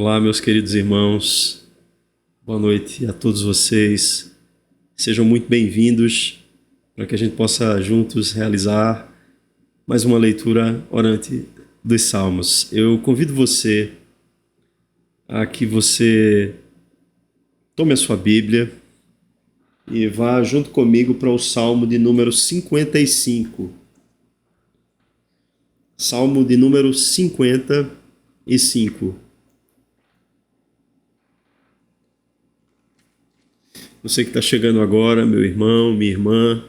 Olá, meus queridos irmãos, boa noite a todos vocês. Sejam muito bem-vindos para que a gente possa juntos realizar mais uma leitura orante dos Salmos. Eu convido você a que você tome a sua Bíblia e vá junto comigo para o Salmo de número 55. Salmo de número 55. Você que está chegando agora, meu irmão, minha irmã,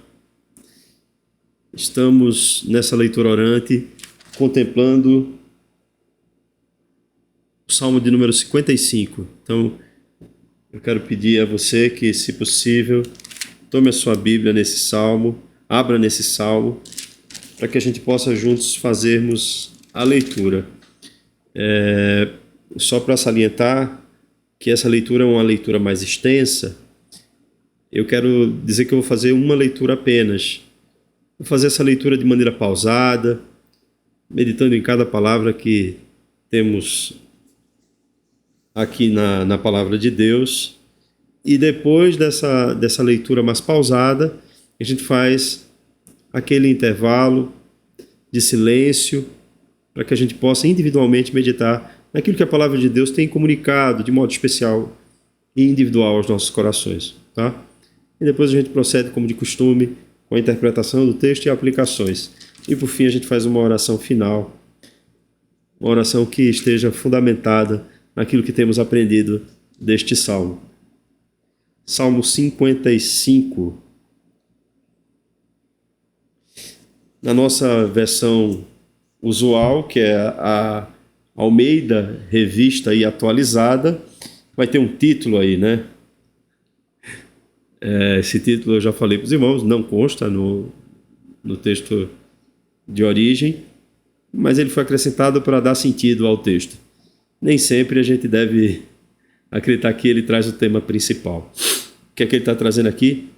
estamos nessa leitura orante contemplando o Salmo de número 55. Então, eu quero pedir a você que, se possível, tome a sua Bíblia nesse Salmo, abra nesse Salmo, para que a gente possa juntos fazermos a leitura. Só para salientar que essa leitura é uma leitura mais extensa, eu quero dizer que eu vou fazer uma leitura apenas. Vou fazer essa leitura de maneira pausada, meditando em cada palavra que temos aqui na palavra de Deus. E depois dessa leitura mais pausada, a gente faz aquele intervalo de silêncio para que a gente possa individualmente meditar naquilo que a palavra de Deus tem comunicado de modo especial e individual aos nossos corações, tá? E depois a gente procede, como de costume, com a interpretação do texto e aplicações. E por fim a gente faz uma oração final, uma oração que esteja fundamentada naquilo que temos aprendido deste Salmo. Salmo 55. Na nossa versão usual, que é a Almeida Revista e Atualizada, vai ter um título aí, né? Esse título eu já falei para os irmãos, não consta no texto de origem, mas ele foi acrescentado para dar sentido ao texto. Nem sempre a gente deve acreditar que ele traz o tema principal. O que é que ele está trazendo aqui?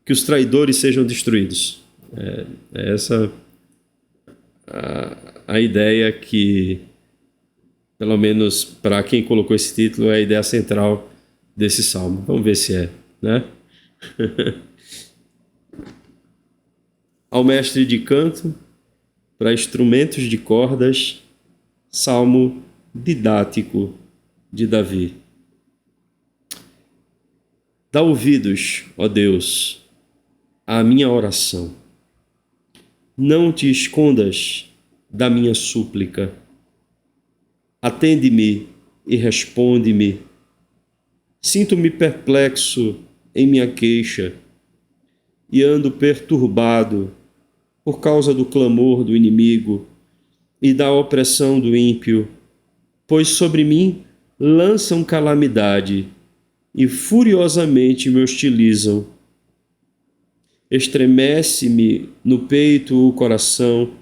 Que os traidores sejam destruídos. É essa a ideia que, pelo menos para quem colocou esse título, é a ideia central desse salmo. Vamos ver se é, né? Ao mestre de canto, para instrumentos de cordas, salmo didático de Davi. Dá ouvidos, ó Deus, à minha oração. Não te escondas da minha súplica. Atende-me e responde-me. Sinto-me perplexo em minha queixa e ando perturbado por causa do clamor do inimigo e da opressão do ímpio, pois sobre mim lançam calamidade e furiosamente me hostilizam. Estremece-me no peito o coração,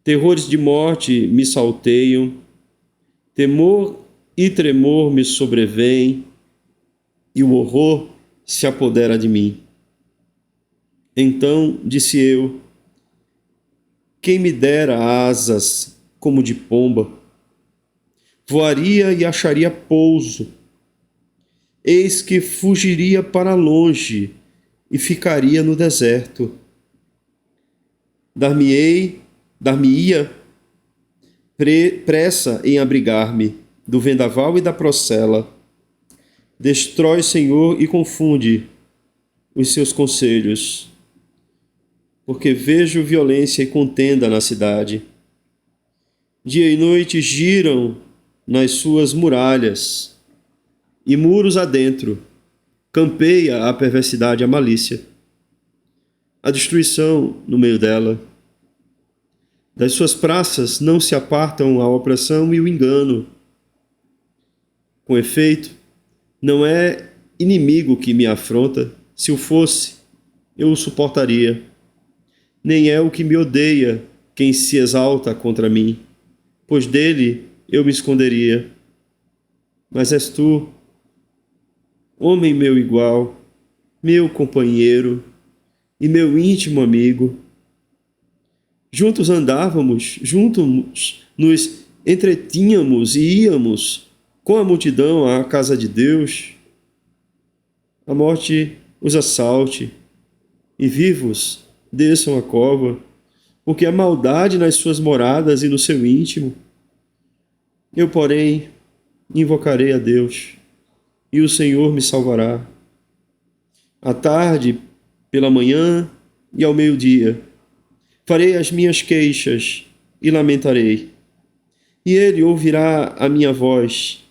terrores de morte me salteiam, temor e tremor me sobrevêm, e o horror se apodera de mim. Então disse eu: quem me dera asas como de pomba, voaria e acharia pouso. Eis que fugiria para longe e ficaria no deserto. Dar-me-ia pressa em abrigar-me do vendaval e da procela. Destrói, Senhor, e confunde os seus conselhos, porque vejo violência e contenda na cidade. Dia e noite giram nas suas muralhas, e muros adentro campeia a perversidade e a malícia. A destruição no meio dela. Das suas praças não se apartam a opressão e o engano. Com efeito, não é inimigo que me afronta, se o fosse, eu o suportaria. Nem é o que me odeia quem se exalta contra mim, pois dele eu me esconderia. Mas és tu, homem meu igual, meu companheiro e meu íntimo amigo. Juntos andávamos, juntos nos entretínhamos e íamos com a multidão à casa de Deus, a morte os assalte e vivos desçam a cova, porque há maldade nas suas moradas e no seu íntimo. Eu, porém, invocarei a Deus, e o Senhor me salvará. À tarde, pela manhã e ao meio-dia, farei as minhas queixas e lamentarei. E ele ouvirá a minha voz.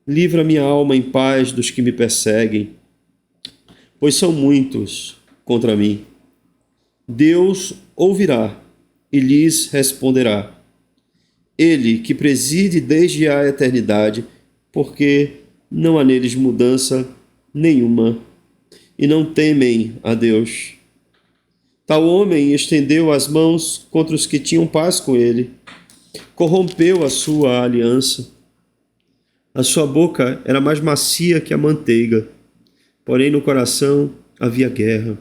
Livra minha alma em paz dos que me perseguem, pois são muitos contra mim. Deus ouvirá e lhes responderá. Ele que preside desde a eternidade, porque não há neles mudança nenhuma, e não temem a Deus. Tal homem estendeu as mãos contra os que tinham paz com ele, corrompeu a sua aliança. A sua boca era mais macia que a manteiga, porém no coração havia guerra.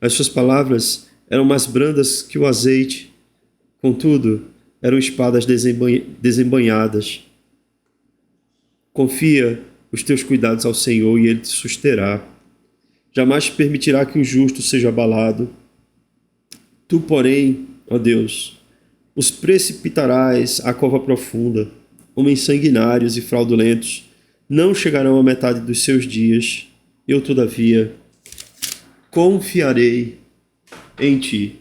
As suas palavras eram mais brandas que o azeite, contudo, eram espadas desembainhadas. Confia os teus cuidados ao Senhor e Ele te susterá. Jamais permitirá que o justo seja abalado. Tu, porém, ó Deus, os precipitarás à cova profunda. Homens sanguinários e fraudulentos não chegarão à metade dos seus dias. Eu, todavia, confiarei em ti.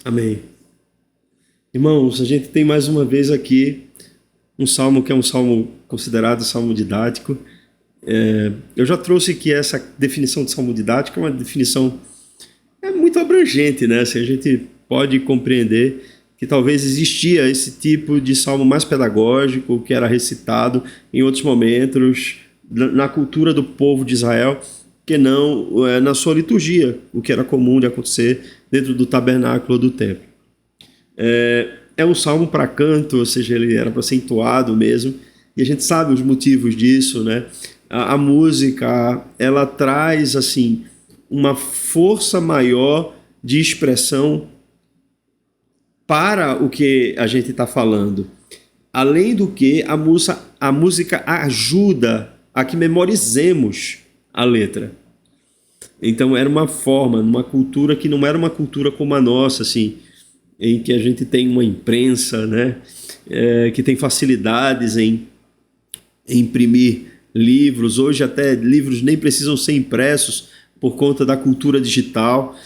Amém. Irmãos, a gente tem mais uma vez aqui um salmo que é um salmo considerado salmo didático. Eu já trouxe aqui essa definição de salmo didático, é uma definição muito abrangente, né? Assim, a gente pode compreender que talvez existia esse tipo de salmo mais pedagógico, que era recitado em outros momentos na cultura do povo de Israel, que não na sua liturgia, o que era comum de acontecer dentro do tabernáculo do templo. É um salmo para canto, ou seja, ele era para ser entoado mesmo, e a gente sabe os motivos disso, né? A música, ela traz assim uma força maior de expressão para o que a gente está falando. Além do que, a música ajuda a que memorizemos a letra. Então era uma forma, uma cultura que não era uma cultura como a nossa, assim, em que a gente tem uma imprensa, né, que tem facilidades em imprimir livros. Hoje até livros nem precisam ser impressos por conta da cultura digital.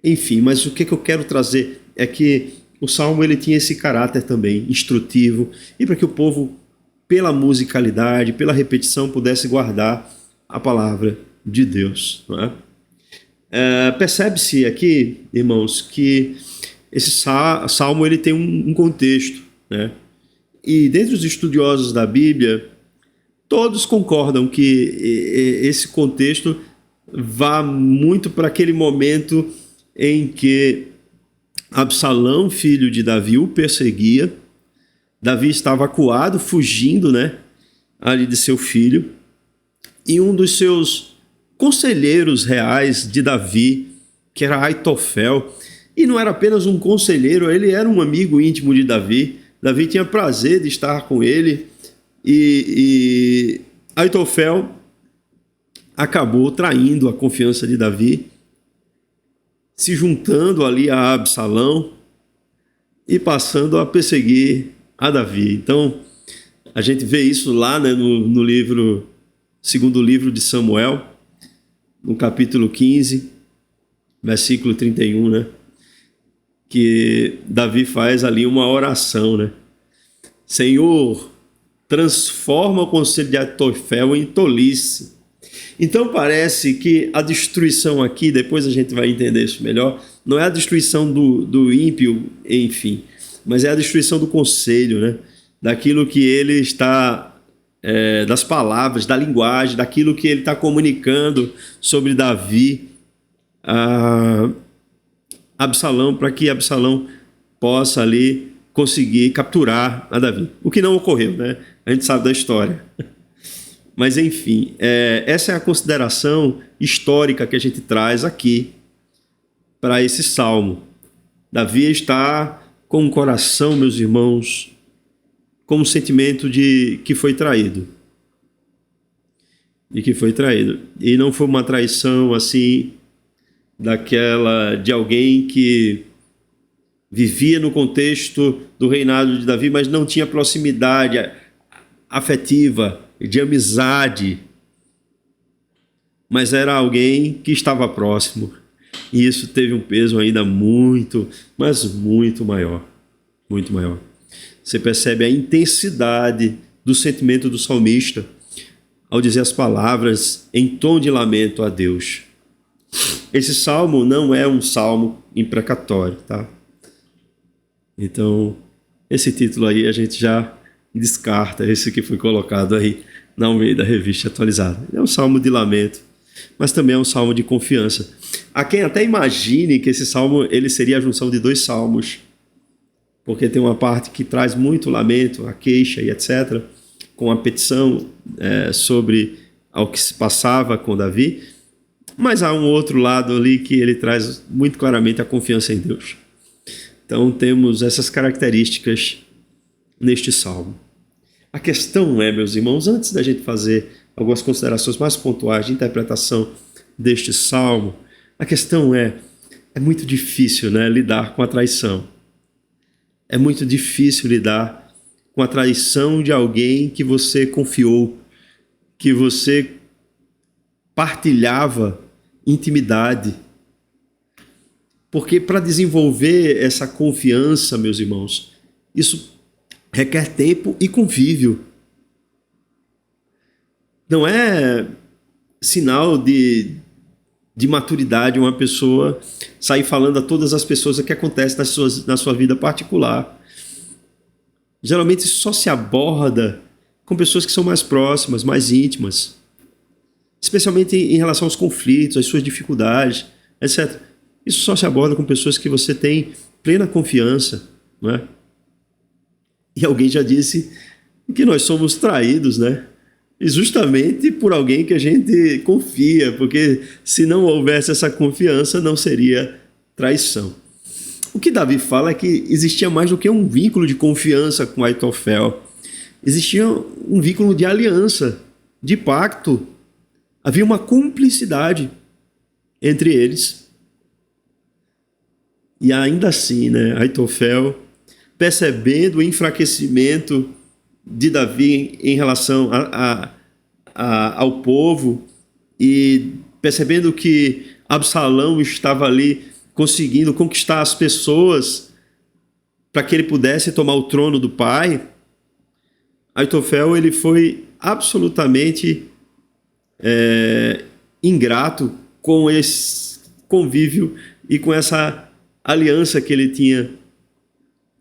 Enfim, mas o que eu quero trazer é que o Salmo ele tinha esse caráter também instrutivo, e para que o povo, pela musicalidade, pela repetição, pudesse guardar a palavra de Deus. Não é? Percebe-se aqui, irmãos, que esse Salmo ele tem um contexto, né? E dentre os estudiosos da Bíblia, todos concordam que esse contexto vá muito para aquele momento em que Absalão, filho de Davi, o perseguia. Davi estava acuado, fugindo, né, ali de seu filho. E um dos seus conselheiros reais de Davi, que era Aitofel, e não era apenas um conselheiro, ele era um amigo íntimo de Davi, Davi tinha prazer de estar com ele, e Aitofel acabou traindo a confiança de Davi, se juntando ali a Absalão e passando a perseguir a Davi. Então, a gente vê isso lá, né, no livro, segundo livro de Samuel, no capítulo 15, versículo 31, né, que Davi faz ali uma oração, né? Senhor, transforma o conselho de Aitofel em tolice. Então parece que a destruição aqui, depois a gente vai entender isso melhor, não é a destruição do ímpio, enfim, mas é a destruição do conselho, né? Daquilo que ele está, das palavras, da linguagem, daquilo que ele está comunicando sobre Davi a Absalão, para que Absalão possa ali conseguir capturar a Davi. O que não ocorreu, né? A gente sabe da história. Mas, enfim, essa é a consideração histórica que a gente traz aqui para esse salmo. Davi está com o coração, meus irmãos, com o sentimento de que foi traído. E que foi traído. E não foi uma traição assim, daquela de alguém que vivia no contexto do reinado de Davi, mas não tinha proximidade afetiva, de amizade, mas era alguém que estava próximo, e isso teve um peso ainda muito, mas muito maior, muito maior. Você percebe a intensidade do sentimento do salmista ao dizer as palavras em tom de lamento a Deus. Esse salmo não é um salmo imprecatório, tá? Então, esse título aí a gente já descarta, esse que foi colocado aí na Almeida Revista Atualizada. É um salmo de lamento, mas também é um salmo de confiança. Há quem até imagine que esse salmo ele seria a junção de dois salmos, porque tem uma parte que traz muito lamento, a queixa e etc., com a petição sobre ao que se passava com Davi, mas há um outro lado ali que ele traz muito claramente a confiança em Deus. Então temos essas características neste salmo. A questão é, meus irmãos, antes da gente fazer algumas considerações mais pontuais de interpretação deste salmo, a questão é muito difícil, né, lidar com a traição. É muito difícil lidar com a traição de alguém que você confiou, que você partilhava intimidade. Porque para desenvolver essa confiança, meus irmãos, isso requer tempo e convívio. Não é sinal de maturidade uma pessoa sair falando a todas as pessoas o que acontece na sua vida particular. Geralmente isso só se aborda com pessoas que são mais próximas, mais íntimas, especialmente em relação aos conflitos, às suas dificuldades, etc. Isso só se aborda com pessoas que você tem plena confiança, não é? E alguém já disse que nós somos traídos, né? E justamente por alguém que a gente confia, porque se não houvesse essa confiança, não seria traição. O que Davi fala é que existia mais do que um vínculo de confiança com Aitofel. Existia um vínculo de aliança, de pacto. Havia uma cumplicidade entre eles. E ainda assim, né, Aitofel, percebendo o enfraquecimento de Davi em relação ao povo e percebendo que Absalão estava ali conseguindo conquistar as pessoas para que ele pudesse tomar o trono do pai, Aitofel ele foi absolutamente ingrato com esse convívio e com essa aliança que ele tinha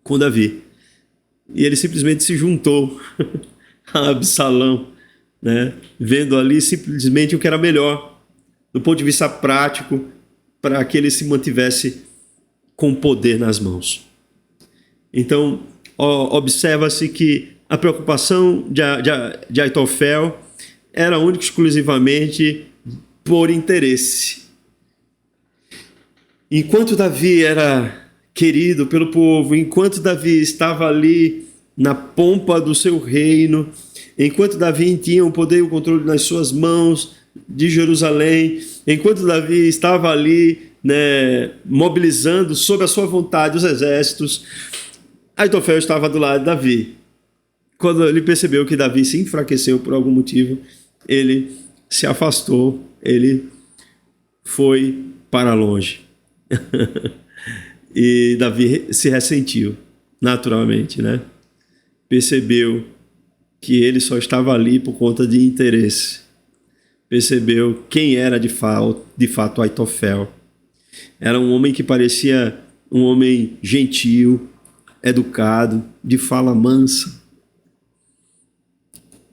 com Davi. E ele simplesmente se juntou a Absalão, né? Vendo ali simplesmente o que era melhor, do ponto de vista prático, para que ele se mantivesse com o poder nas mãos. Então, observa-se que a preocupação de Aitofel era única e exclusivamente por interesse. Enquanto Davi era querido pelo povo, enquanto Davi estava ali na pompa do seu reino, enquanto Davi tinha o poder e o controle nas suas mãos de Jerusalém, enquanto Davi estava ali, né, mobilizando sob a sua vontade os exércitos, Aitofel estava do lado de Davi. Quando ele percebeu que Davi se enfraqueceu por algum motivo, ele se afastou, ele foi para longe. E Davi se ressentiu, naturalmente, né? Percebeu que ele só estava ali por conta de interesse. Percebeu quem era de fato Aitofel. Era um homem que parecia um homem gentil, educado, de fala mansa,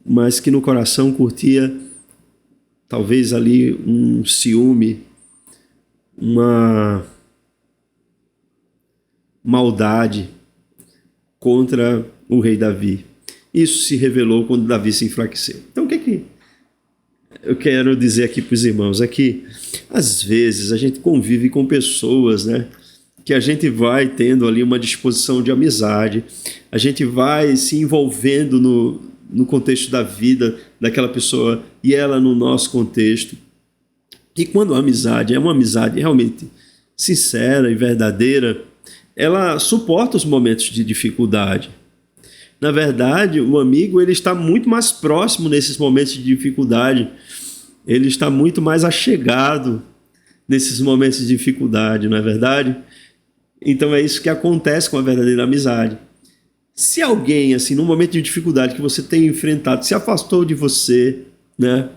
mas que no coração curtia talvez ali um ciúme, uma maldade contra o rei Davi. Isso se revelou quando Davi se enfraqueceu. Então, o que eu quero dizer aqui para os irmãos? É que, às vezes, a gente convive com pessoas, né, que a gente vai tendo ali uma disposição de amizade, a gente vai se envolvendo no contexto da vida daquela pessoa e ela no nosso contexto. E quando a amizade é uma amizade realmente sincera e verdadeira, ela suporta os momentos de dificuldade. Na verdade, o amigo ele está muito mais próximo nesses momentos de dificuldade, ele está muito mais achegado nesses momentos de dificuldade, não é verdade? Então é isso que acontece com a verdadeira amizade. Se alguém, assim, num momento de dificuldade que você tem enfrentado, se afastou de você, né?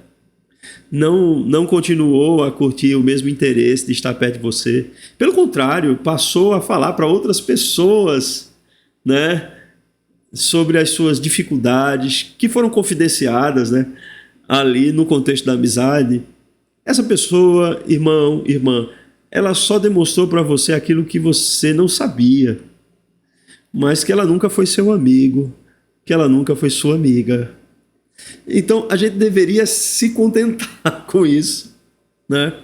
Não continuou a curtir o mesmo interesse de estar perto de você. Pelo contrário, passou a falar para outras pessoas, né, sobre as suas dificuldades, que foram confidenciadas, né, ali no contexto da amizade. Essa pessoa, irmão, irmã, ela só demonstrou para você aquilo que você não sabia, mas que ela nunca foi seu amigo, que ela nunca foi sua amiga. Então, a gente deveria se contentar com isso, né?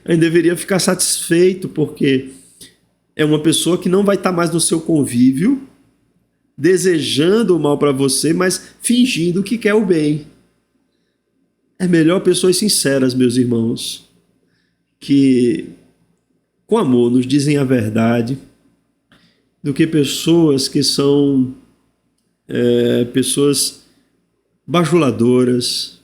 A gente deveria ficar satisfeito, porque é uma pessoa que não vai estar mais no seu convívio, desejando o mal para você, mas fingindo que quer o bem. É melhor pessoas sinceras, meus irmãos, que com amor nos dizem a verdade, do que pessoas que são pessoas bajuladoras,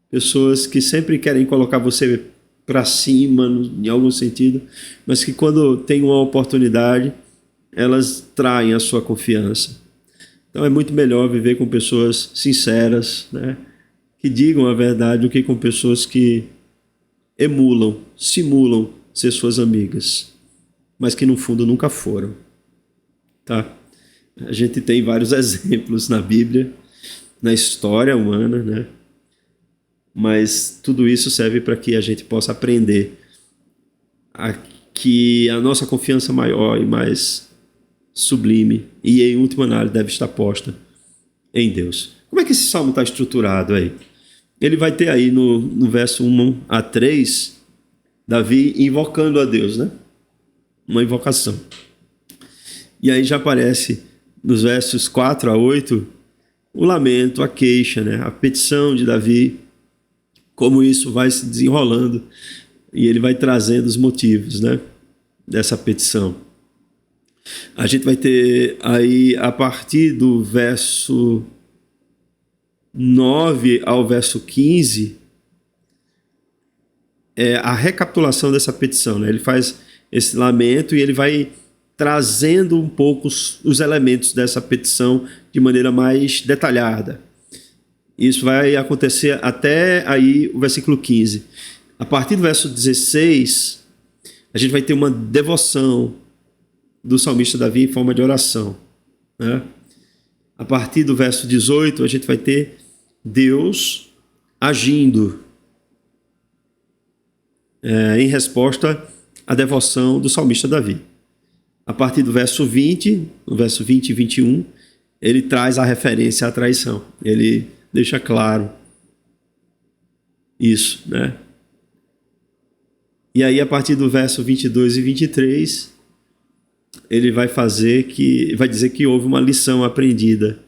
pessoas que sempre querem colocar você para cima, em algum sentido, mas que quando tem uma oportunidade, elas traem a sua confiança. Então é muito melhor viver com pessoas sinceras, né, que digam a verdade, do que com pessoas que simulam ser suas amigas, mas que no fundo nunca foram. Tá? A gente tem vários exemplos na Bíblia, na história humana, né? Mas tudo isso serve para que a gente possa aprender que a nossa confiança maior e mais sublime e em última análise deve estar posta em Deus. Como é que esse salmo está estruturado aí? Ele vai ter aí no verso 1 a 3, Davi invocando a Deus, né? Uma invocação. E aí já aparece nos versos 4 a 8 o lamento, a queixa, né? A petição de Davi, como isso vai se desenrolando e ele vai trazendo os motivos, né, dessa petição. A gente vai ter aí, a partir do verso 9 ao verso 15, a recapitulação dessa petição, né? Ele faz esse lamento e ele vai trazendo um pouco os elementos dessa petição de maneira mais detalhada. Isso vai acontecer até aí o versículo 15. A partir do verso 16, a gente vai ter uma devoção do salmista Davi em forma de oração, né? A partir do verso 18, a gente vai ter Deus agindo em resposta à devoção do salmista Davi. A partir do verso 20, no verso 20 e 21, ele traz a referência à traição. Ele deixa claro isso, né? E aí, a partir do verso 22 e 23, ele vai dizer que houve uma lição aprendida.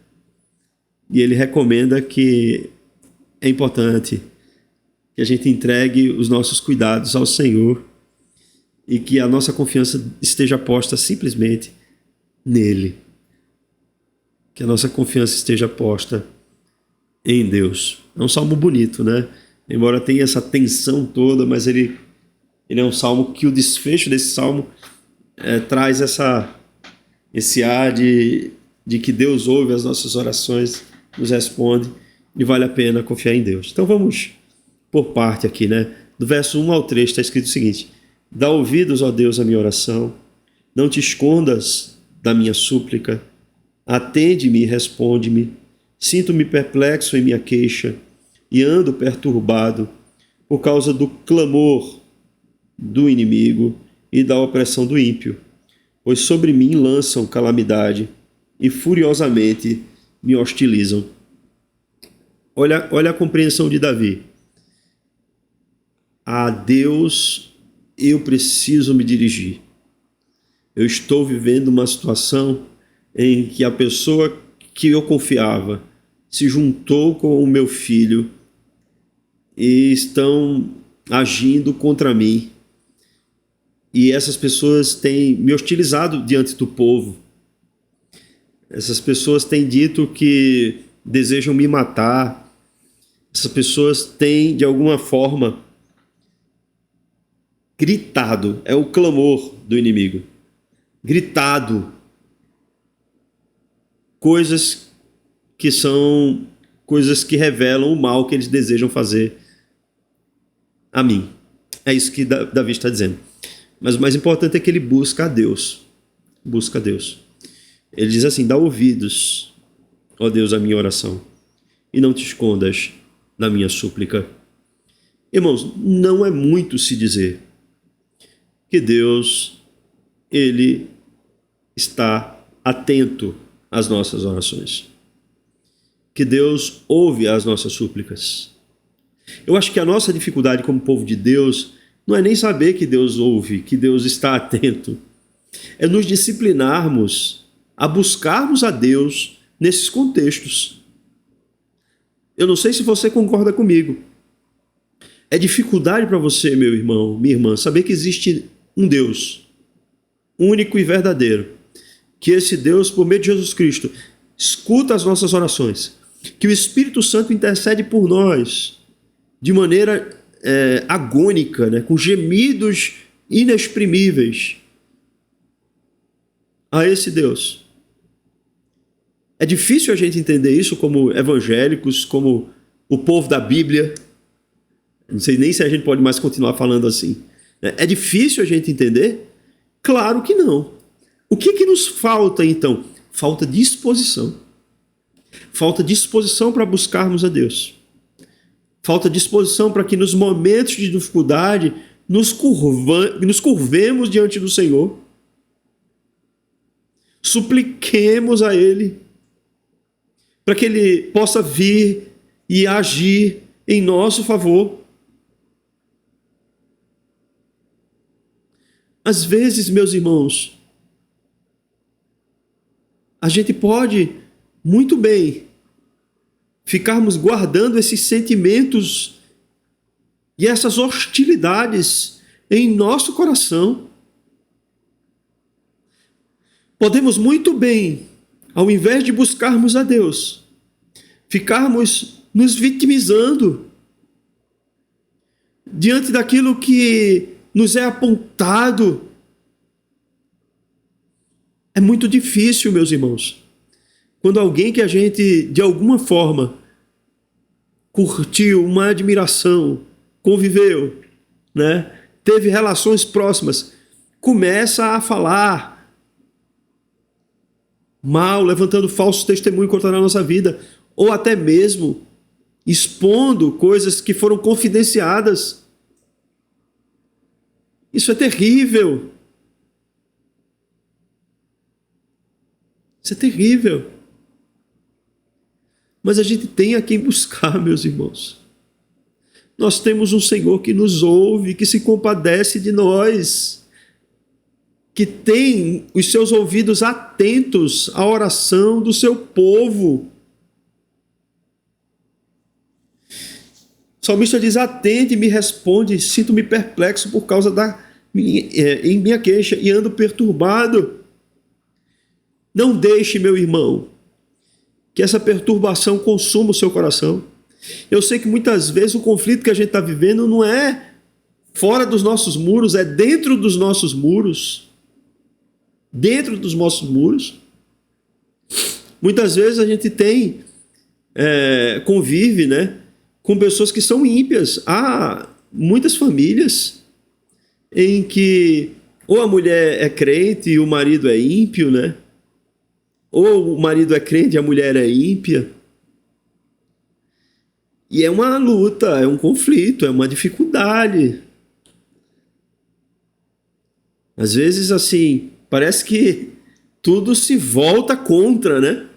E ele recomenda que é importante que a gente entregue os nossos cuidados ao Senhor e que a nossa confiança esteja posta simplesmente nele. Que a nossa confiança esteja posta em Deus. É um salmo bonito, né? Embora tenha essa tensão toda, mas ele é um salmo que o desfecho desse salmo traz esse ar de que Deus ouve as nossas orações, nos responde e vale a pena confiar em Deus. Então vamos por parte aqui, né? Do verso 1 ao 3 está escrito o seguinte: dá ouvidos, ó Deus, à minha oração, não te escondas da minha súplica, atende-me e responde-me. Sinto-me perplexo em minha queixa e ando perturbado por causa do clamor do inimigo e da opressão do ímpio, pois sobre mim lançam calamidade e furiosamente me hostilizam. Olha a compreensão de Davi. A Deus eu preciso me dirigir. Eu estou vivendo uma situação em que a pessoa que eu confiava se juntou com o meu filho e estão agindo contra mim. E essas pessoas têm me hostilizado diante do povo. Essas pessoas têm dito que desejam me matar. Essas pessoas têm, de alguma forma, gritado. É o clamor do inimigo. Gritado. Coisas que são coisas que revelam o mal que eles desejam fazer a mim. É isso que Davi está dizendo. Mas o mais importante é que ele busca a Deus. Busca a Deus. Ele diz assim: dá ouvidos, ó Deus, à minha oração, e não te escondas da minha súplica. Irmãos, não é muito se dizer que Deus, ele está atento às nossas orações. Que Deus ouve as nossas súplicas. Eu acho que a nossa dificuldade como povo de Deus não é nem saber que Deus ouve, que Deus está atento. É nos disciplinarmos a buscarmos a Deus nesses contextos. Eu não sei se você concorda comigo. É dificuldade para você, meu irmão, minha irmã, saber que existe um Deus único e verdadeiro. Que esse Deus, por meio de Jesus Cristo, escuta as nossas orações. Que o Espírito Santo intercede por nós de maneira agônica, né, com gemidos inexprimíveis a esse Deus. É difícil a gente entender isso como evangélicos, como o povo da Bíblia. Não sei nem se a gente pode mais continuar falando assim. É difícil a gente entender? Claro que não. O que nos falta, então? Falta disposição. Falta disposição para buscarmos a Deus. Falta disposição para que nos momentos de dificuldade nos curvemos diante do Senhor. Supliquemos a Ele para que Ele possa vir e agir em nosso favor. Às vezes, meus irmãos, a gente pode muito bem ficarmos guardando esses sentimentos e essas hostilidades em nosso coração. Podemos muito bem, ao invés de buscarmos a Deus, ficarmos nos vitimizando diante daquilo que nos é apontado. É muito difícil, meus irmãos, quando alguém que a gente, de alguma forma, curtiu uma admiração, conviveu, né, teve relações próximas, começa a falar mal, levantando falsos testemunhos contra a nossa vida, ou até mesmo expondo coisas que foram confidenciadas. Isso é terrível. Isso é terrível. Mas a gente tem a quem buscar, meus irmãos. Nós temos um Senhor que nos ouve, que se compadece de nós. que tem os seus ouvidos atentos à oração do seu povo. O salmista diz: atente e me responde, sinto-me perplexo por causa em minha queixa e ando perturbado. Não deixe, meu irmão, que essa perturbação consuma o seu coração. Eu sei que muitas vezes o conflito que a gente está vivendo não é fora dos nossos muros, é dentro dos nossos muros. Dentro dos nossos muros. Muitas vezes a gente convive, né, com pessoas que são ímpias. Há muitas famílias em que ou a mulher é crente e o marido é ímpio, né? Ou o marido é crente e a mulher é ímpia. E é uma luta, é um conflito, é uma dificuldade. Às vezes, assim, parece que tudo se volta contra, né?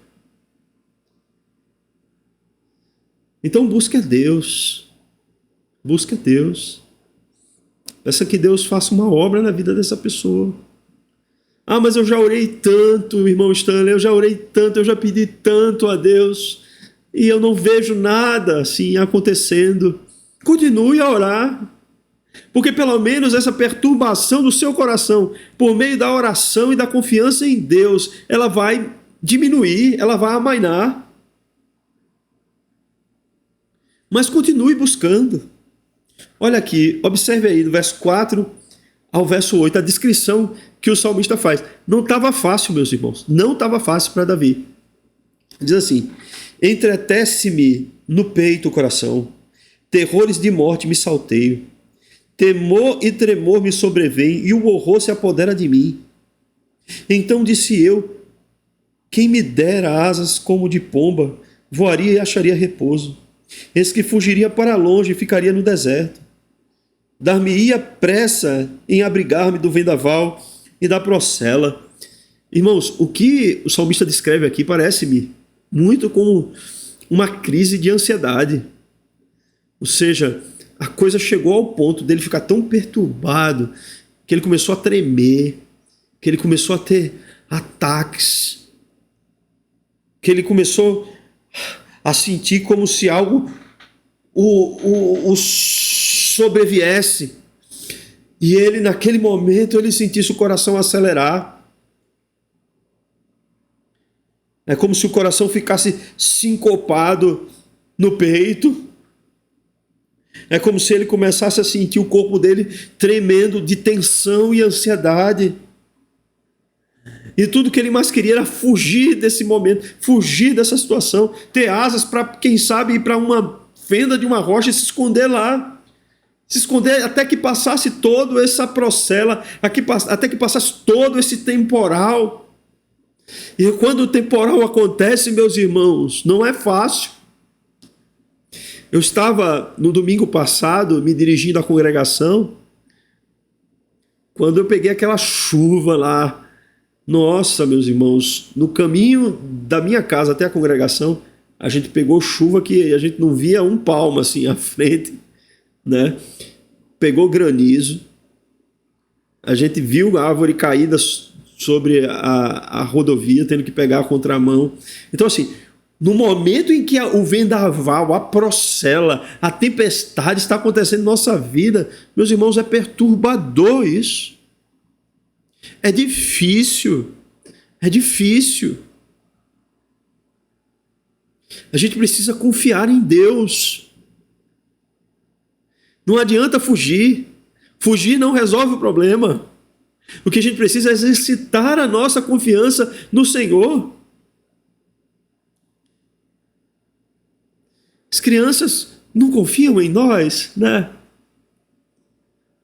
Então busque a Deus. Busque a Deus. Peça que Deus faça uma obra na vida dessa pessoa. Ah, mas eu já orei tanto, irmão Stanley, eu já orei tanto, eu já pedi tanto a Deus e eu não vejo nada assim acontecendo. Continue a orar, porque pelo menos essa perturbação do seu coração, por meio da oração e da confiança em Deus, ela vai diminuir, ela vai amainar. Mas continue buscando. Olha aqui, observe aí do verso 4 ao verso 8, a descrição que o salmista faz. Não estava fácil, meus irmãos, não estava fácil para Davi. Diz assim: entretece-me no peito o coração, terrores de morte me salteiam, temor e tremor me sobrevêm, e o horror se apodera de mim. Então disse eu: quem me dera asas como de pomba, voaria e acharia repouso. Eis que fugiria para longe e ficaria no deserto. Dar-me-ia pressa em abrigar-me do vendaval e da procela. Irmãos, o que o salmista descreve aqui parece-me muito como uma crise de ansiedade. Ou seja, a coisa chegou ao ponto dele ficar tão perturbado que ele começou a tremer, que ele começou a ter ataques, que ele começou a sentir como se algo o sobreviesse. E ele, naquele momento, ele sentisse o coração acelerar. É como se o coração ficasse sincopado no peito. É como se ele começasse a sentir o corpo dele tremendo de tensão e ansiedade. E tudo que ele mais queria era fugir desse momento, fugir dessa situação, ter asas para, quem sabe, ir para uma fenda de uma rocha e se esconder lá. Se esconder até que passasse toda essa procela, até que passasse todo esse temporal. E quando o temporal acontece, meus irmãos, não é fácil. Eu estava no domingo passado me dirigindo à congregação, quando eu peguei aquela chuva lá. Nossa, meus irmãos, no caminho da minha casa até a congregação, a gente pegou chuva que a gente não via um palmo assim à frente, né? Pegou granizo, a gente viu a árvore caída sobre a rodovia, tendo que pegar a contramão. Então, assim, no momento em que o vendaval, a procela, a tempestade está acontecendo na nossa vida, meus irmãos, é perturbador isso. É difícil. É difícil. A gente precisa confiar em Deus. Não adianta fugir. Fugir não resolve o problema. O que a gente precisa é exercitar a nossa confiança no Senhor. As crianças não confiam em nós, né?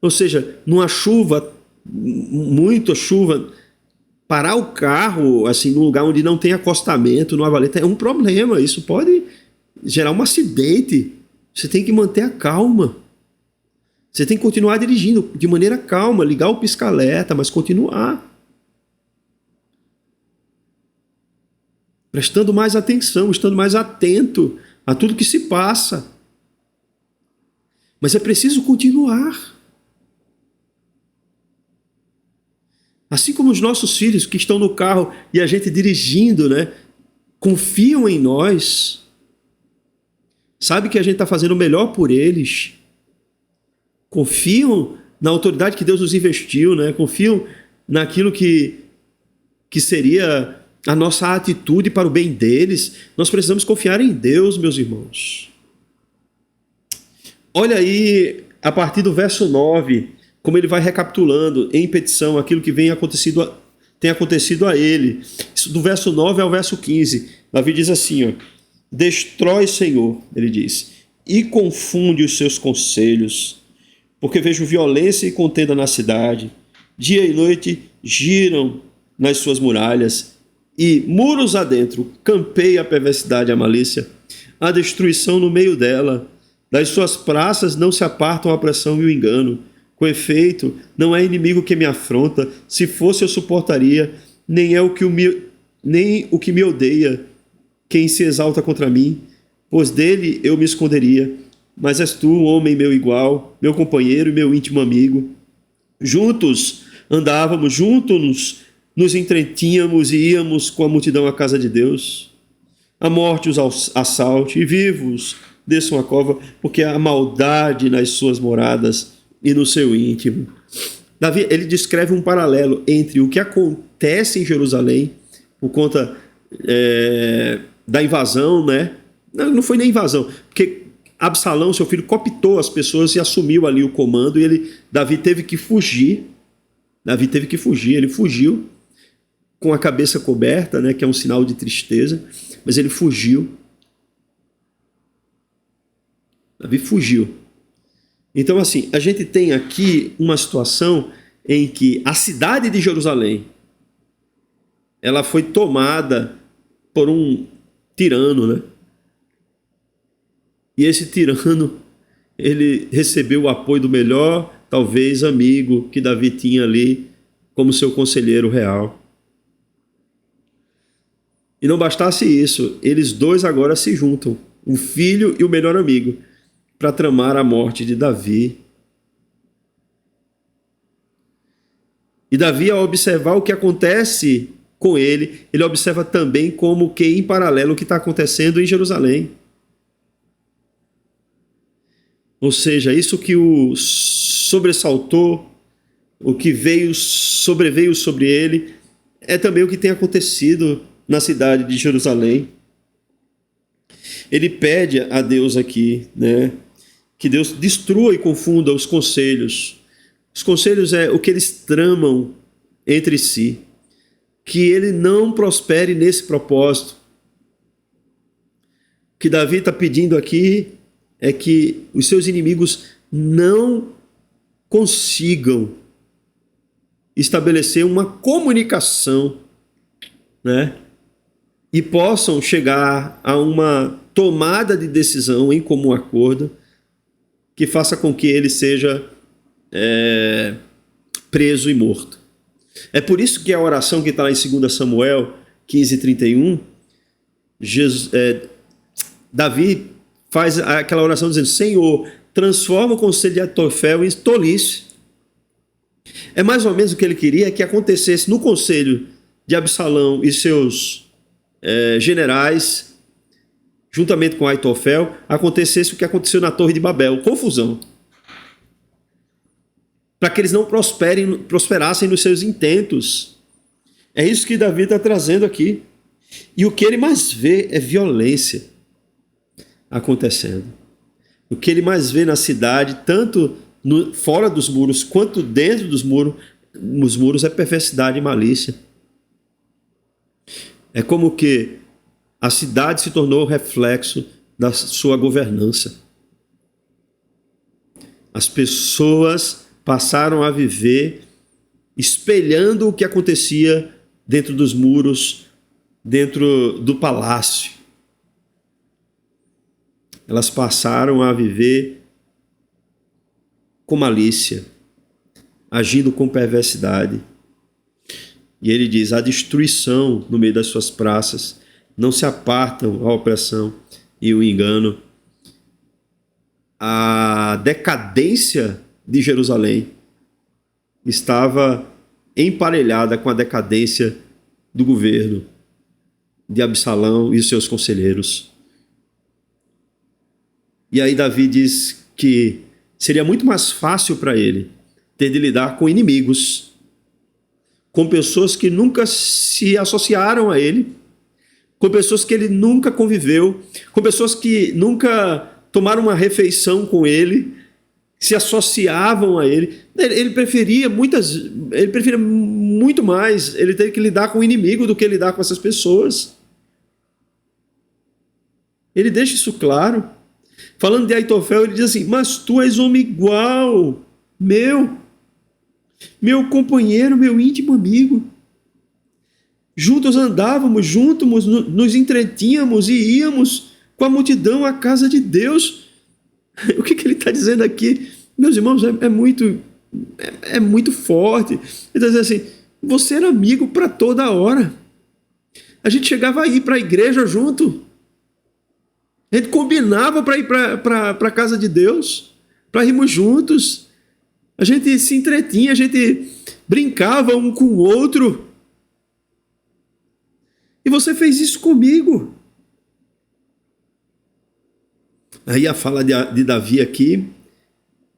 Ou seja, numa chuva, muita chuva, parar o carro assim num lugar onde não tem acostamento, numa valeta, é um problema. Isso pode gerar um acidente. Você tem que manter a calma. Você tem que continuar dirigindo de maneira calma, ligar o pisca-alerta, mas continuar. Prestando mais atenção, estando mais atento a tudo que se passa. Mas é preciso continuar. Assim como os nossos filhos que estão no carro e a gente dirigindo, né, confiam em nós, sabe que a gente está fazendo o melhor por eles, confiam na autoridade que Deus nos investiu, né, confiam naquilo que seria a nossa atitude para o bem deles. Nós precisamos confiar em Deus, meus irmãos. Olha aí, a partir do verso 9, como ele vai recapitulando em petição aquilo que tem acontecido a ele. Isso, do verso 9 ao verso 15, Davi diz assim, ó, destrói, Senhor, ele diz, e confunde os seus conselhos, porque vejo violência e contenda na cidade. Dia e noite giram nas suas muralhas, e muros adentro campeia a perversidade e a malícia, a destruição no meio dela. Das suas praças não se apartam a opressão e o engano. Com efeito, não é inimigo que me afronta, se fosse eu suportaria, nem o que me odeia quem se exalta contra mim, pois dele eu me esconderia. Mas és tu, homem meu igual, meu companheiro e meu íntimo amigo. Juntos andávamos, juntos nos entretínhamos e íamos com a multidão à casa de Deus. A morte os assalte e vivos desçam a cova, porque há maldade nas suas moradas e no seu íntimo. Davi, ele descreve um paralelo entre o que acontece em Jerusalém por conta da invasão, né? Não foi nem invasão, porque Absalão, seu filho, cooptou as pessoas e assumiu ali o comando, e Davi teve que fugir. Ele fugiu com a cabeça coberta, né, que é um sinal de tristeza, mas ele fugiu. Davi fugiu. Então, assim, a gente tem aqui uma situação em que a cidade de Jerusalém, ela foi tomada por um tirano, né? E esse tirano, ele recebeu o apoio do melhor, talvez, amigo que Davi tinha ali como seu conselheiro real. E não bastasse isso, eles dois agora se juntam, o filho e o melhor amigo, para tramar a morte de Davi. E Davi, ao observar o que acontece com ele observa também como que em paralelo o que está acontecendo em Jerusalém. Ou seja, isso que o sobressaltou, o que sobreveio sobre ele, é também o que tem acontecido na cidade de Jerusalém. Ele pede a Deus aqui, né, que Deus destrua e confunda os conselhos. Os conselhos é o que eles tramam entre si. Que ele não prospere nesse propósito. O que Davi está pedindo aqui é que os seus inimigos não consigam estabelecer uma comunicação, né? E possam chegar a uma tomada de decisão em comum acordo que faça com que ele seja preso e morto. É por isso que a oração que está lá em 2 Samuel 15:31, Davi faz aquela oração dizendo: Senhor, transforma o conselho de Aitofel em tolice. É mais ou menos o que ele queria que acontecesse no conselho de Absalão e seus generais, juntamente com Aitofel, acontecesse o que aconteceu na Torre de Babel, confusão. Para que eles não prosperassem nos seus intentos. É isso que Davi está trazendo aqui. E o que ele mais vê é violência acontecendo. O que ele mais vê na cidade, tanto fora dos muros quanto dentro dos muros, é perversidade e malícia. É como que a cidade se tornou reflexo da sua governança. As pessoas passaram a viver espelhando o que acontecia dentro dos muros, dentro do palácio. Elas passaram a viver com malícia, agindo com perversidade. E ele diz: a destruição no meio das suas praças, não se apartam a opressão e o engano. A decadência de Jerusalém estava emparelhada com a decadência do governo de Absalão e os seus conselheiros. E aí Davi diz que seria muito mais fácil para ele ter de lidar com inimigos, com pessoas que nunca se associaram a ele, com pessoas que ele nunca conviveu, com pessoas que nunca tomaram uma refeição com ele, se associavam a ele. Ele preferia muito mais ele ter que lidar com o inimigo do que lidar com essas pessoas. Ele deixa isso claro. Falando de Aitofel, ele diz assim: mas tu és homem igual, meu companheiro, meu íntimo amigo. Juntos andávamos, juntos nos entretínhamos e íamos com a multidão à casa de Deus. O que ele está dizendo aqui, meus irmãos, é muito forte. Ele está dizendo assim: você era amigo para toda hora. A gente chegava a ir para a igreja junto. A gente combinava para ir para a casa de Deus, para irmos juntos. A gente se entretinha, a gente brincava um com o outro. E você fez isso comigo. Aí a fala de Davi aqui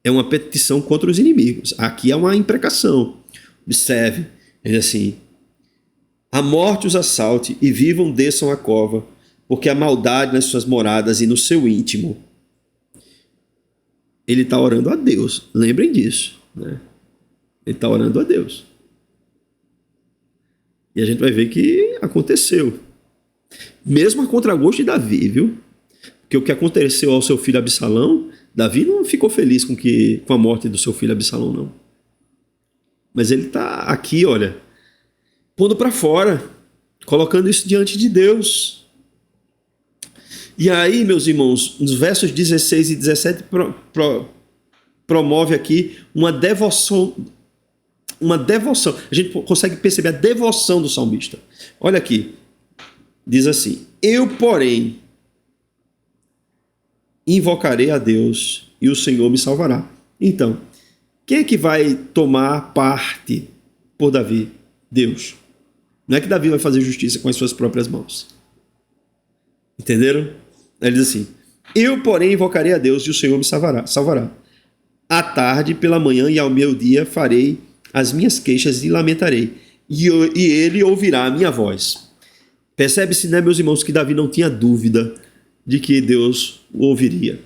é uma petição contra os inimigos. Aqui é uma imprecação. Observe, ele diz assim: a morte os assalte e vivam, desçam a cova, porque há maldade nas suas moradas e no seu íntimo. Ele está orando a Deus, lembrem disso, né? Ele está orando a Deus. E a gente vai ver que aconteceu. Mesmo a contragosto de Davi, viu? Porque o que aconteceu ao seu filho Absalão, Davi não ficou feliz com a morte do seu filho Absalão, não. Mas ele está aqui, olha, pondo para fora, colocando isso diante de Deus. E aí, meus irmãos, nos versos 16 e 17, promove aqui uma devoção. A gente consegue perceber a devoção do salmista. Olha aqui, diz assim: eu, porém, invocarei a Deus e o Senhor me salvará. Então, quem é que vai tomar parte por Davi? Deus. Não é que Davi vai fazer justiça com as suas próprias mãos. Entenderam? Ele diz assim: eu, porém, invocarei a Deus e o Senhor me salvará. À tarde, pela manhã e ao meio-dia farei as minhas queixas e lamentarei, e ele ouvirá a minha voz. Percebe-se, né, meus irmãos, que Davi não tinha dúvida de que Deus o ouviria,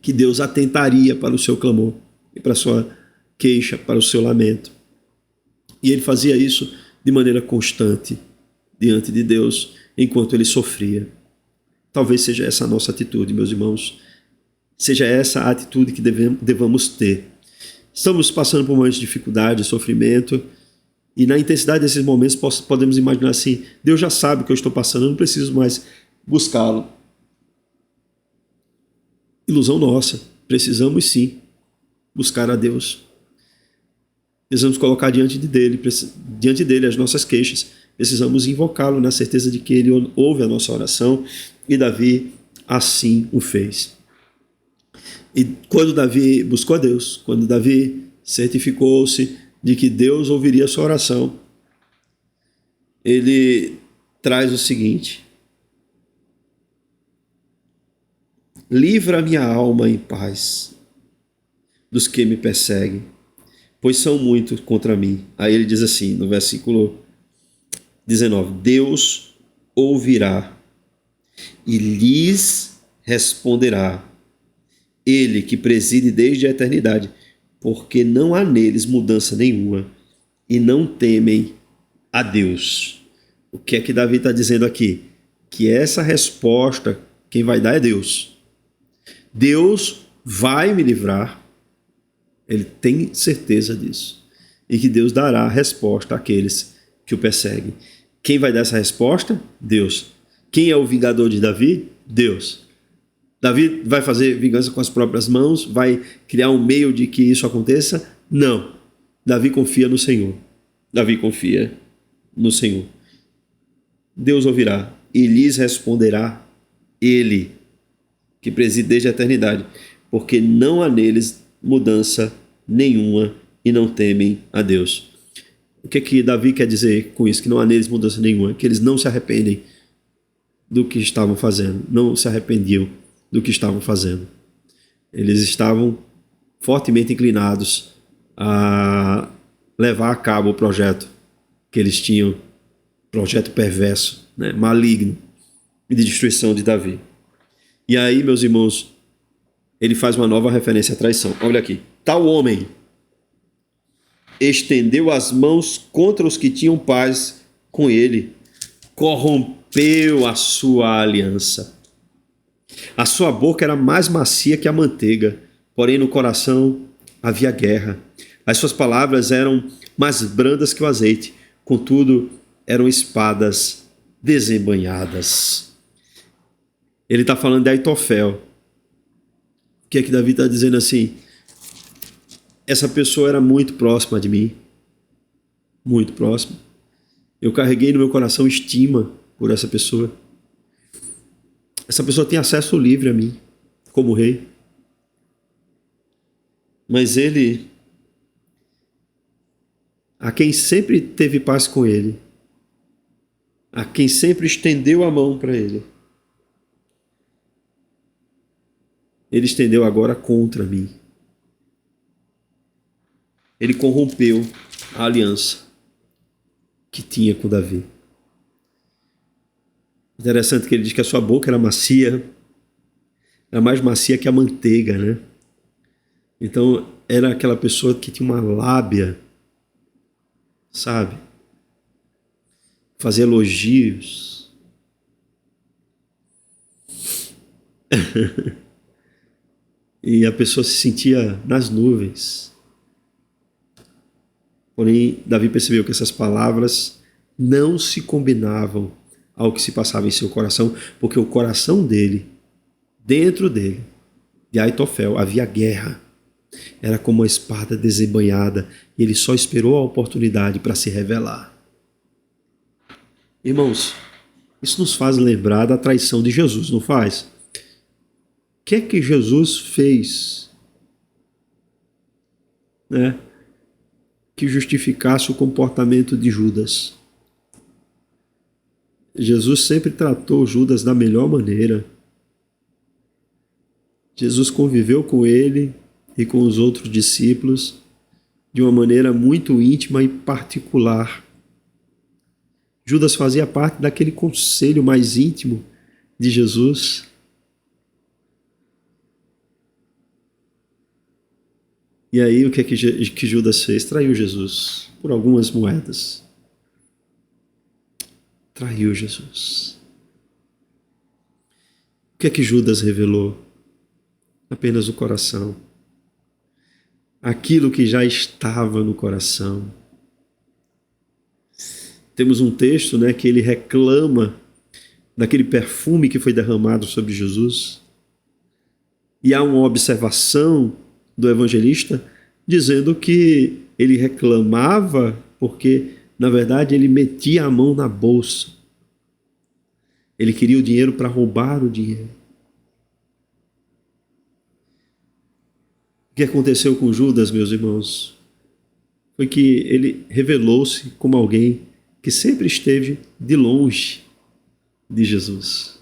que Deus atentaria para o seu clamor e para a sua queixa, para o seu lamento. E ele fazia isso de maneira constante diante de Deus enquanto ele sofria. Talvez seja essa a nossa atitude, meus irmãos. Seja essa a atitude que devamos ter. Estamos passando por momentos de dificuldade, sofrimento, e na intensidade desses momentos podemos imaginar assim: Deus já sabe o que eu estou passando, eu não preciso mais buscá-lo. Ilusão nossa. Precisamos sim buscar a Deus. Precisamos colocar diante dele as nossas queixas. Precisamos invocá-lo na certeza de que ele ouve a nossa oração, e Davi assim o fez. E quando Davi buscou a Deus, quando Davi certificou-se de que Deus ouviria a sua oração, ele traz o seguinte: livra a minha alma em paz dos que me perseguem, pois são muitos contra mim. Aí ele diz assim, no versículo 19: Deus ouvirá e lhes responderá, ele que preside desde a eternidade, porque não há neles mudança nenhuma e não temem a Deus. O que é que Davi está dizendo aqui? Que essa resposta, quem vai dar é Deus. Deus vai me livrar, ele tem certeza disso, e que Deus dará a resposta àqueles que o perseguem. Quem vai dar essa resposta? Deus. Quem é o vingador de Davi? Deus. Davi vai fazer vingança com as próprias mãos? Vai criar um meio de que isso aconteça? Não. Davi confia no Senhor. Davi confia no Senhor. Deus ouvirá e lhes responderá, ele que preside desde a eternidade, porque não há neles mudança nenhuma e não temem a Deus. O que Davi quer dizer com isso? Que não há neles mudança nenhuma, que eles não se arrependem do que estavam fazendo, não se arrependiam do que estavam fazendo. Eles estavam fortemente inclinados a levar a cabo o projeto que eles tinham, projeto perverso, né, maligno, de destruição de Davi. E aí, meus irmãos, ele faz uma nova referência à traição. Olha aqui. Tal homem estendeu as mãos contra os que tinham paz com ele, corrompeu a sua aliança. A sua boca era mais macia que a manteiga, porém no coração havia guerra. As suas palavras eram mais brandas que o azeite, contudo eram espadas desembanhadas. Ele está falando de Aitofel. O que é que Davi está dizendo assim? Essa pessoa era muito próxima de mim, muito próxima. Eu carreguei no meu coração estima por essa pessoa. Essa pessoa tem acesso livre a mim, como rei. Mas ele, a quem sempre teve paz com ele, a quem sempre estendeu a mão para ele, ele estendeu agora contra mim. Ele corrompeu a aliança que tinha com Davi. Interessante que ele diz que a sua boca era macia, era mais macia que a manteiga, né? Então, era aquela pessoa que tinha uma lábia, sabe? Fazia elogios. E a pessoa se sentia nas nuvens. Porém, Davi percebeu que essas palavras não se combinavam ao que se passava em seu coração, porque o coração dele, dentro dele, de Aitofel, havia guerra. Era como uma espada desembanhada e ele só esperou a oportunidade para se revelar. Irmãos, isso nos faz lembrar da traição de Jesus, não faz? O que é que Jesus fez, né, que justificasse o comportamento de Judas? Jesus sempre tratou Judas da melhor maneira. Jesus conviveu com ele e com os outros discípulos de uma maneira muito íntima e particular. Judas fazia parte daquele conselho mais íntimo de Jesus. E aí o que é que Judas fez? Traiu Jesus por algumas moedas. Traiu Jesus. O que é que Judas revelou? Apenas o coração. Aquilo que já estava no coração. Temos um texto, né, que ele reclama daquele perfume que foi derramado sobre Jesus. E há uma observação do evangelista dizendo que ele reclamava porque, na verdade, ele metia a mão na bolsa. Ele queria o dinheiro para roubar o dinheiro. O que aconteceu com Judas, meus irmãos, foi que ele revelou-se como alguém que sempre esteve de longe de Jesus.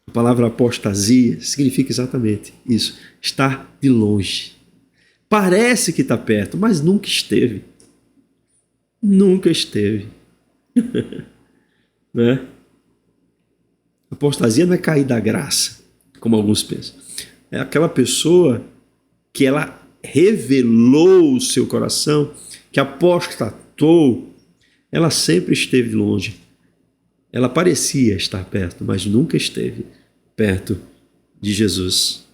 A palavra apostasia significa exatamente isso, estar de longe. Parece que está perto, mas nunca esteve. Nunca esteve. Né? Apostasia não é cair da graça, como alguns pensam. É aquela pessoa que ela revelou o seu coração, que apostatou, ela sempre esteve longe. Ela parecia estar perto, mas nunca esteve perto de Jesus.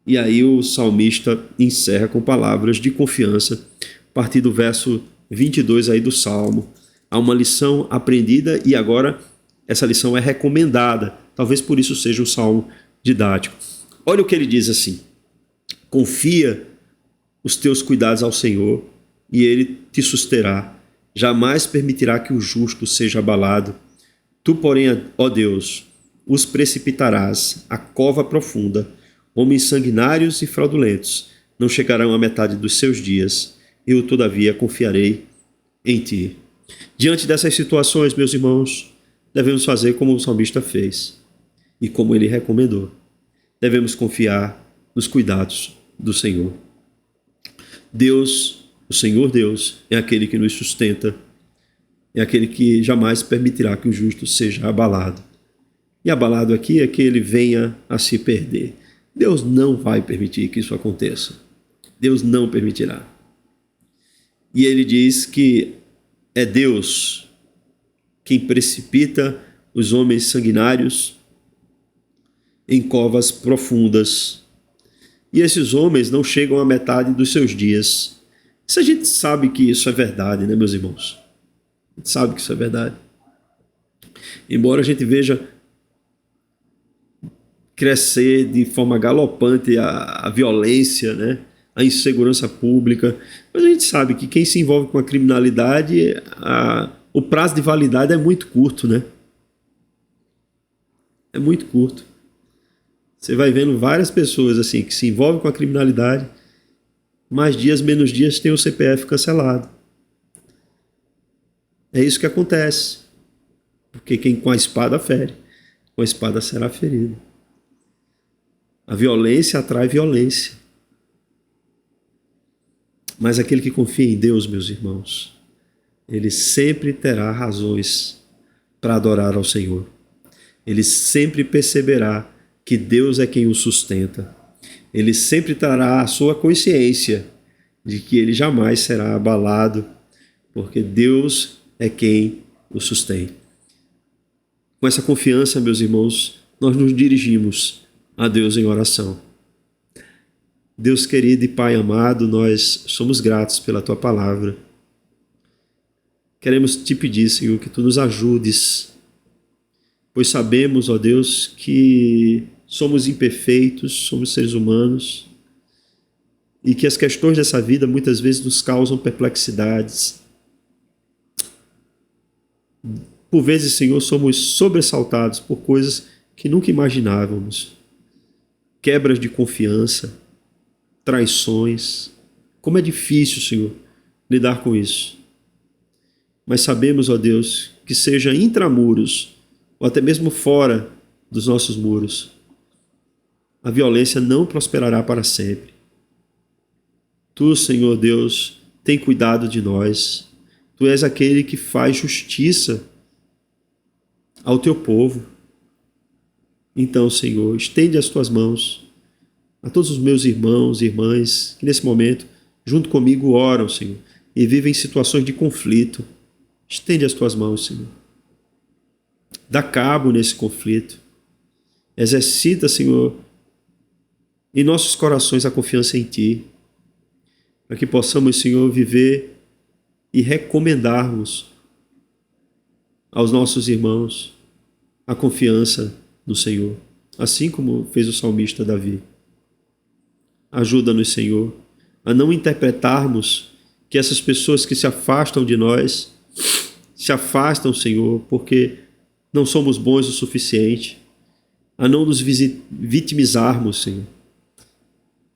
E aí o salmista encerra com palavras de confiança, a partir do verso 22 aí do Salmo. Há uma lição aprendida e agora essa lição é recomendada. Talvez por isso seja um salmo didático. Olha o que ele diz assim: confia os teus cuidados ao Senhor e Ele te susterá. Jamais permitirá que o justo seja abalado. Tu, porém, ó Deus, os precipitarás à cova profunda. Homens sanguinários e fraudulentos não chegarão à metade dos seus dias. Eu, todavia, confiarei em ti. Diante dessas situações, meus irmãos, devemos fazer como o salmista fez e como ele recomendou. Devemos confiar nos cuidados do Senhor. Deus, o Senhor Deus, é aquele que nos sustenta, é aquele que jamais permitirá que o justo seja abalado. E abalado aqui é que ele venha a se perder. Deus não vai permitir que isso aconteça. Deus não permitirá. E ele diz que é Deus quem precipita os homens sanguinários em covas profundas. E esses homens não chegam à metade dos seus dias. Isso a gente sabe que isso é verdade, né, meus irmãos? A gente sabe que isso é verdade. Embora a gente veja crescer de forma galopante a violência, né? A insegurança pública, mas a gente sabe que quem se envolve com a criminalidade, o prazo de validade é muito curto, né? É muito curto. Você vai vendo várias pessoas assim que se envolvem com a criminalidade, mais dias, menos dias, tem o CPF cancelado. É isso que acontece. Porque quem com a espada fere, com a espada será ferido. A violência atrai violência. Mas aquele que confia em Deus, meus irmãos, ele sempre terá razões para adorar ao Senhor. Ele sempre perceberá que Deus é quem o sustenta. Ele sempre terá a sua consciência de que ele jamais será abalado, porque Deus é quem o sustém. Com essa confiança, meus irmãos, nós nos dirigimos a Deus em oração. Deus querido e Pai amado, nós somos gratos pela Tua palavra. Queremos te pedir, Senhor, que Tu nos ajudes, pois sabemos, ó Deus, que somos imperfeitos, somos seres humanos e que as questões dessa vida muitas vezes nos causam perplexidades. Por vezes, Senhor, somos sobressaltados por coisas que nunca imaginávamos. Quebras de confiança, traições. Como é difícil, Senhor, lidar com isso. Mas sabemos, ó Deus, que seja intramuros ou até mesmo fora dos nossos muros, a violência não prosperará para sempre. Tu, Senhor Deus, tem cuidado de nós. Tu és aquele que faz justiça ao teu povo. Então, Senhor, estende as tuas mãos a todos os meus irmãos e irmãs que nesse momento, junto comigo, oram, Senhor, e vivem situações de conflito. Estende as tuas mãos, Senhor. Dá cabo nesse conflito. Exercita, Senhor, em nossos corações a confiança em Ti, para que possamos, Senhor, viver e recomendarmos aos nossos irmãos a confiança no Senhor, assim como fez o salmista Davi. Ajuda-nos, Senhor, a não interpretarmos que essas pessoas que se afastam de nós, se afastam, Senhor, porque não somos bons o suficiente, a não nos vitimizarmos, Senhor,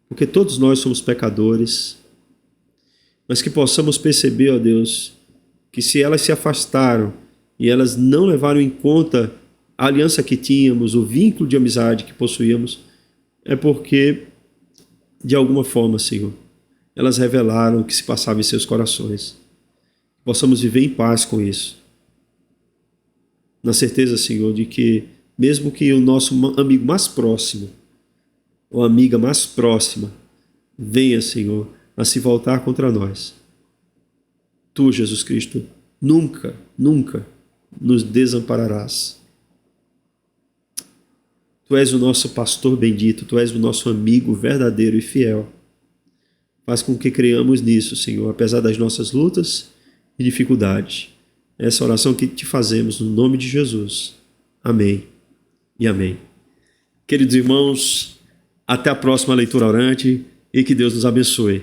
porque todos nós somos pecadores, mas que possamos perceber, ó Deus, que se elas se afastaram e elas não levaram em conta a aliança que tínhamos, o vínculo de amizade que possuíamos, é porque, de alguma forma, Senhor, elas revelaram o que se passava em seus corações. Possamos viver em paz com isso. Na certeza, Senhor, de que mesmo que o nosso amigo mais próximo, ou amiga mais próxima, venha, Senhor, a se voltar contra nós, Tu, Jesus Cristo, nunca, nunca nos desampararás. Tu és o nosso pastor bendito, Tu és o nosso amigo verdadeiro e fiel. Faz com que creiamos nisso, Senhor, apesar das nossas lutas e dificuldades. Essa oração que te fazemos no nome de Jesus. Amém e amém. Queridos irmãos, até a próxima leitura orante e que Deus nos abençoe.